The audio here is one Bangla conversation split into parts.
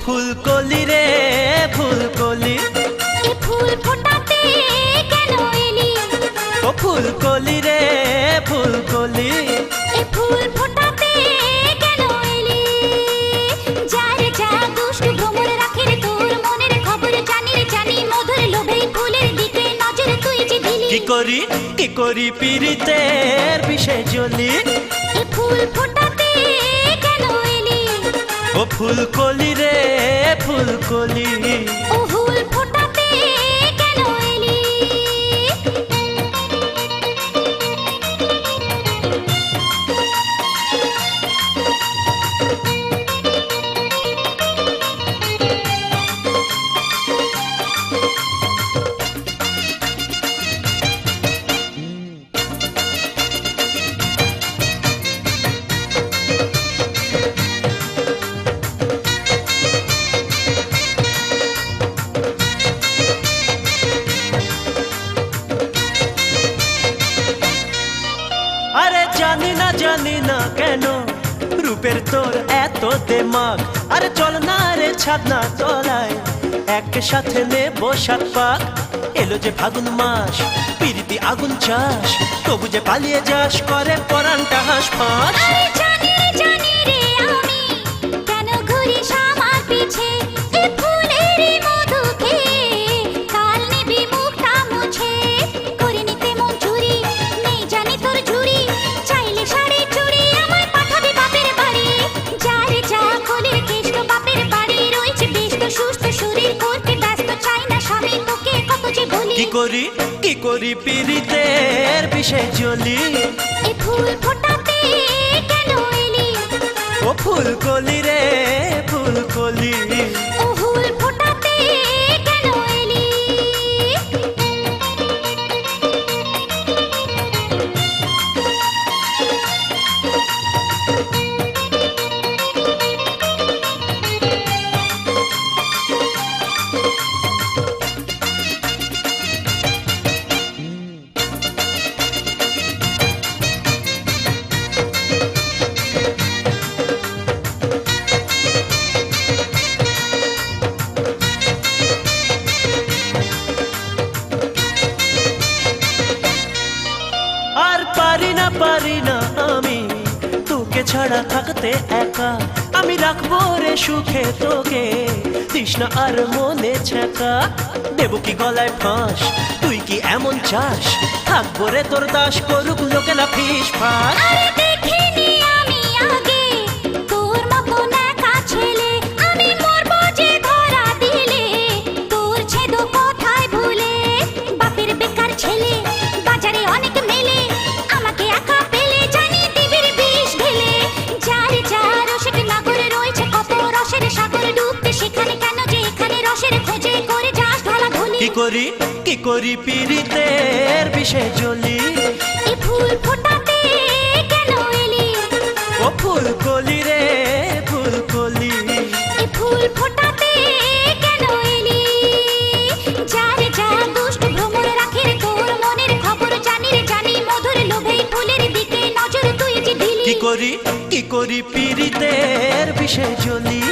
ফুলকলি রে ফুলকলি, এ ফুল ফোটাতে কেন এলি? ও ফুলকলি রে ফুলকলি, এ ফুল ফোটাতে কেন এলি? যার যা দুষ্টু ভ্রমর রাখে রে তোর মনের খবর জানি রে জানি, মধুর লোভে ফুলের দিকে নজর তুই যে দিলি। কি করি পীড়িতের বিষে জ্বলি, এ ফুল ফোটাতে কেন এলি? ও ফুলকলি রে ফুলকলি, ও ফুল ফোটাতে কেন এলি? আরে জানি না কেন রূপের তোর এত দেমাগ, আরে চল না রে ছাদনা তলায় একসাথে নেবো সাত পাক। এলো যে ফাগুন মাস, পিরিতি আগুন চাস, তবু যে পালিয়ে যাস করে পরানটা হাঁস ফাঁস। আরে জানি রে আমি কেন ঘুরিস আমার পিছে, এ ফুলেরই মধু খেয়ে কাল নিবি মুখটা মুছে। করে নিতে মন চুরি নেই জানি তোর ঝুরি, চাইলে শাড়ি চুড়ি আমায় পাঠাবি বাপের বাড়ি। যারে যা খোলের কেষ্ট বাপের বাড়ি, রয়েছে বেশ তো সুস্থ শরীর করতে ব্যস্ত, চাই না স্বামী তোকে কত যে বলি। কি করি পীড়িতের বিষে জ্বলি, এ ফুল ফোটাতে কেন এলি? ও ফুলকলি রে ফুলকলি, ও ফুল ফোটাতে কেন এলি? আর পারি না আমি তোকে ছাড়া থাকতে একা। আমি রাখবো রে সুখে তোকে, তৃষ্ণা আর মনে ছ্যাঁকা। দেবো কি গলায় ফাঁস, তুই কি এমন চাস? থাকবো রে তোর দাস, করুক লোকেরা ফিস ফাঁস। আরে দেখিনি আমি আগে তোর মতো একা ছেলে, আমি মরবো যে ধরা দিলে তোর ছেদ কোথায় ভুলে। বাপের বেকার ছেলে বাজারে অনেক মেলে, আমাকে একা পেলে জানি দিবির বিষ ঢেলে। যার যা রসের নাগরে রয়েছে কত রসের সাগর, ডুবতে সেখানে কেন যে এখানে রসের খোঁজে করে যাস ঢলা ঢলি। কি করি পীড়িতের বিষে জ্বলি, এ ফুল ফোটাতে কেন এলি? ও ফুলকলি রে ফুলকলি, এ ফুল ফোটাতে কেন এলি? যারে যা দুষ্ট ভ্রমর রাখে রে তোর মনের খবর জানি রে জানি, মধুর লোভে ফুলের দিকে নজর তুই যে দিলি। কি করি পীড়িতের বিষে জ্বলি,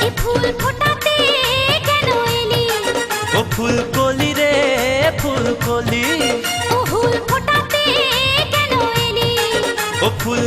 এ ফুল ফোটাতে কেন এলি? ও ফুলকলি রে ফুলকলি, ও ফুল ফোটাতে কেন এলি? ও ফুল